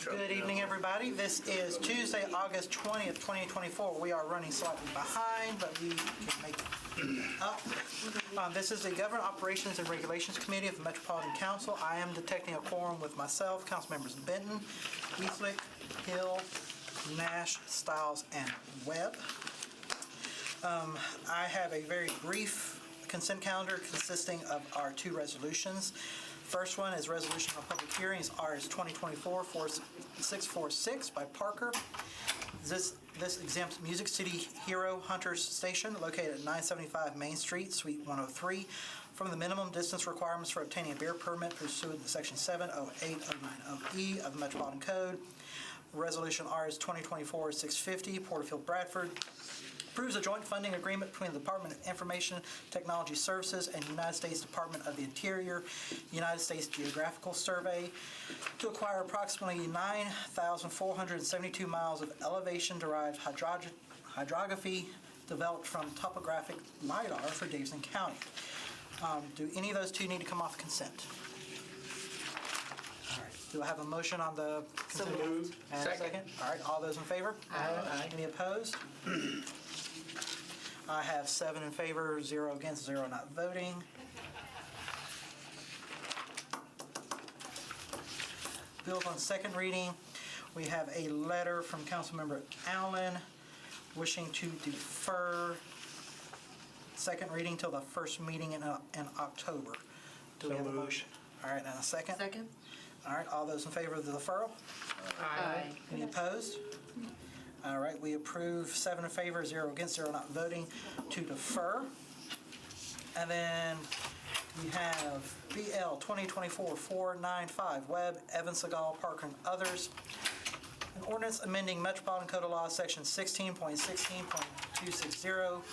Good evening, everybody. This is Tuesday, August 20th, 2024. We are running slightly behind, but we can make it up. This is the Government Operations and Regulations Committee of the Metropolitan Council. I am detecting a quorum with myself, council members Benton, Eastlick, Hill, Nash, Stiles, and Webb. I have a very brief consent calendar consisting of our two resolutions. First one is resolution of public hearings, RS 2024-4646 by Parker. This exempts Music City Hero Hunters Station located at 975 Main Street, Suite 103, from the minimum distance requirements for obtaining a beer permit pursuant to Section 708-090E of the Metropolitan Code. Resolution RS 2024-650, Porterfield Bradford. Approves a joint funding agreement between the Department of Information Technology Services and the United States Department of the Interior, United States Geographical Survey, to acquire approximately 9,472 miles of elevation-derived hydrography developed from topographic LiDAR for Davidson County. Do any of those two need to come off consent? All right. Do I have a motion on the consent? So moved. And a second? All right. All those in favor? Aye. Any opposed? I have 7 in favor, 0 against, 0 not voting. Bills on second reading. We have a letter from Councilmember Allen wishing to defer second reading till the first meeting in October. Do we have a motion? All right, and a second? Second. All right, all those in favor of the deferral? Aye. Any opposed? All right, we approve 7 in favor, 0 against, 0 not voting to defer. And then we have BL 2024-495, Webb, Evans, Segal, Parker, and others. An ordinance amending Metropolitan Code of Law, Section 16.16.260,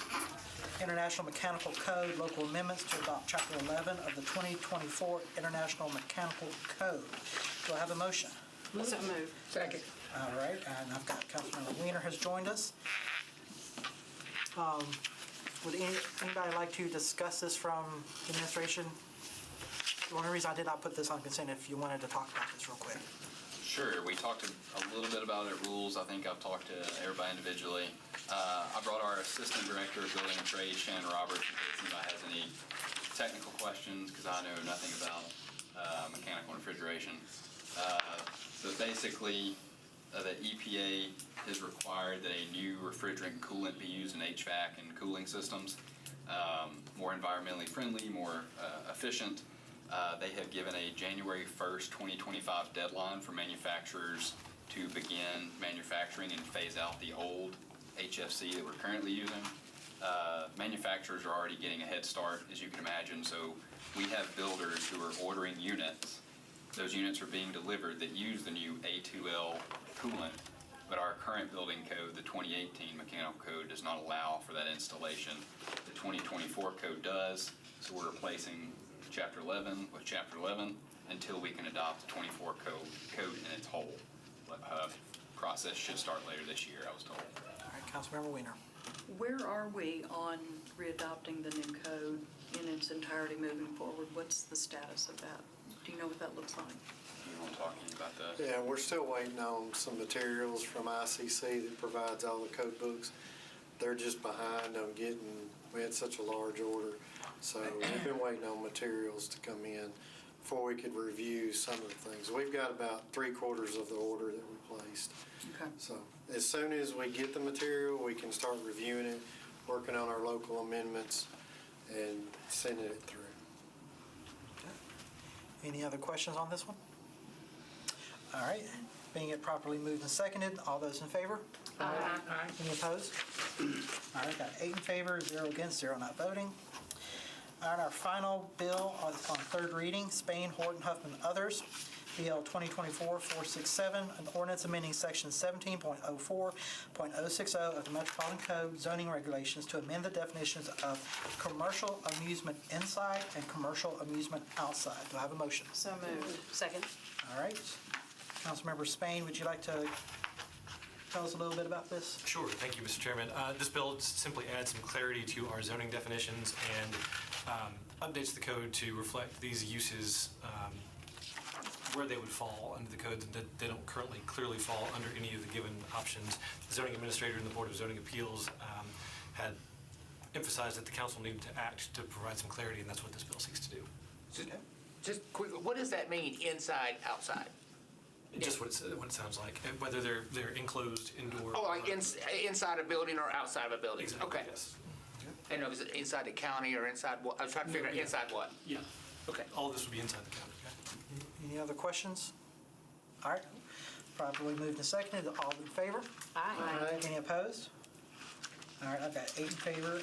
International Mechanical Code, local amendments to adopt Chapter 11 of the 2024 International Mechanical Code. Do I have a motion? So moved. Second. All right, and I've got Councilmember Weiner has joined us. Would anybody like to discuss this from the administration? The only reason I did not put this on consent, if you wanted to talk about this real quick. Sure, we talked a little bit about it, rules. I think I've talked to everybody individually. I brought our Assistant Director of Building and Trade, Shannon Roberts, in case anybody has any technical questions, because I know nothing about mechanical refrigeration. But basically, the EPA has required that a new refrigerant and coolant be used in HVAC and cooling systems, more environmentally friendly, more efficient. They have given a January 1st, 2025 deadline for manufacturers to begin manufacturing and phase out the old HFC that we're currently using. Manufacturers are already getting a head start, as you can imagine, so we have builders who are ordering units. Those units are being delivered that use the new A2L coolant, but our current building code, the 2018 mechanical code, does not allow for that installation. The 2024 code does, so we're replacing Chapter 11 with Chapter 11 until we can adopt the 24 code in its whole. Process should start later this year, I was told. All right, Councilmember Weiner. Where are we on readopting the new code in its entirety moving forward? What's the status of that? Do you know what that looks like? You want to talk about that? Yeah, we're still waiting on some materials from ICC that provides all the code books. They're just behind on getting, we had such a large order, so we've been waiting on materials to come in before we could review some of the things. We've got about 3/4 of the order that we placed. Okay. So as soon as we get the material, we can start reviewing it, working on our local amendments, and sending it through. Okay. Any other questions on this one? All right, being it properly moved and seconded, all those in favor? Aye. Any opposed? All right, got 8 in favor, 0 against, 0 not voting. All right, our final bill on third reading, Spain, Horton, Huffman, others. BL 2024-467, an ordinance amending Section 17.04.060 of the Metropolitan Code zoning regulations to amend the definitions of commercial amusement inside and commercial amusement outside. Do I have a motion? So moved. Second. All right. Councilmember Spain, would you like to tell us a little bit about this? Sure. Thank you, Mr. Chairman. This bill simply adds some clarity to our zoning definitions and updates the code to reflect these uses where they would fall under the code, and that they don't currently clearly fall under any of the given options. The zoning administrator and the Board of Zoning Appeals had emphasized that the council needed to act to provide some clarity, and that's what this bill seeks to do. Just quick, what does that mean, inside, outside? Just what it sounds like, and whether they're enclosed, indoor. Oh, like inside a building or outside of a building? Exactly, Okay. yes. I don't know, is it inside the county or inside what? I was trying to figure out Yeah. inside what. Yeah. Okay. All of this would be inside the county. Okay? Any other questions? All right, properly moved and seconded, all in favor? Aye. Any opposed? All right, I've got 8 in favor,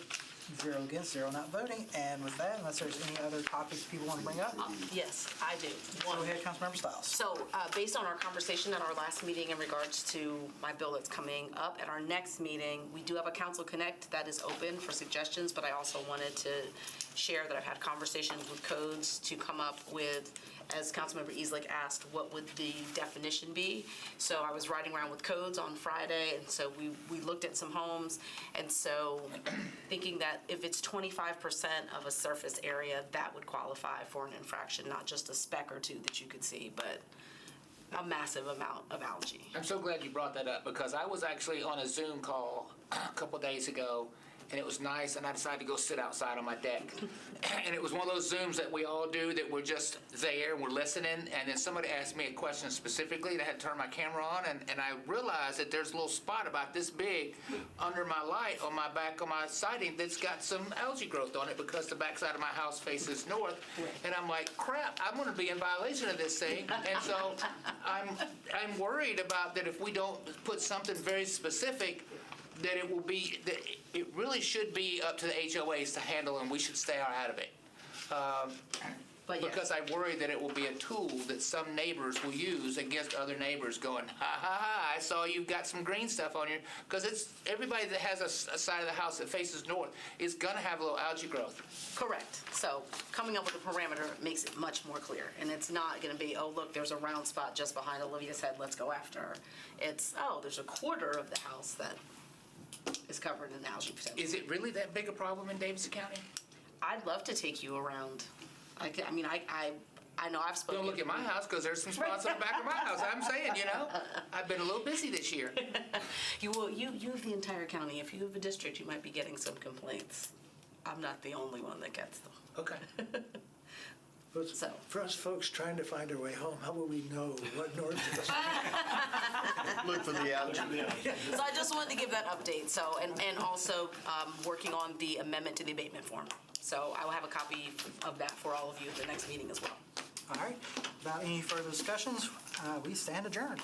0 against, 0 not voting, and with that, unless there's any other topics people want to bring up, Yes, I do. go ahead, Councilmember Stiles. So based on our conversation at our last meeting in regards to my bill that's coming up, at our next meeting, we do have a Council Connect that is open for suggestions, but I also wanted to share that I've had conversations with codes to come up with, as Councilmember Easlick asked, what would the definition be? So I was riding around with codes on Friday, and so we looked at some homes, and so thinking that if it's 25% of a surface area, that would qualify for an infraction, not just a speck or two that you could see, but a massive amount of algae. I'm so glad you brought that up, because I was actually on a Zoom call a couple days ago, and it was nice, and I decided to go sit outside on my deck. And it was one of those Zooms that we all do, that we're just there and we're listening, and then somebody asked me a question specifically, and I had to turn my camera on, and I realized that there's a little spot about this big under my light on my back on my siding that's got some algae growth on it, because the backside of my house faces north. And I'm like, crap, I'm gonna be in violation of this thing. And so I'm worried about that if we don't put something very specific, that it will be, that it really should be up to the HOAs to handle, and we should stay out of it. But yes. Because I worry that it will be a tool that some neighbors will use against other neighbors, going, ha, ha, ha, I saw you've got some green stuff on your, because it's, everybody that has a side of the house that faces north is gonna have a little algae growth. Correct. So coming up with a parameter makes it much more clear. And it's not going to be, oh, look, there's a round spot just behind Olivia's head, let's go after her. It's, oh, there's a quarter of the house that is covered in algae potential. Is it really that big a problem in Davidson County? I'd love to take you around. I know I've spoken. Don't look at my house, because there's some spots on the back of my house. I'm saying, I've been a little busy this year. You have the entire county. If you have a district, you might be getting some complaints. I'm not the only one that gets them. Okay. But So. for us folks trying to find our way home, how will we know what north is? Look for the algae. So I just wanted to give that update. So, and also working on the amendment to the abatement form. So I will have a copy of that for all of you at the next meeting as well. All right, without any further discussions, we stand adjourned.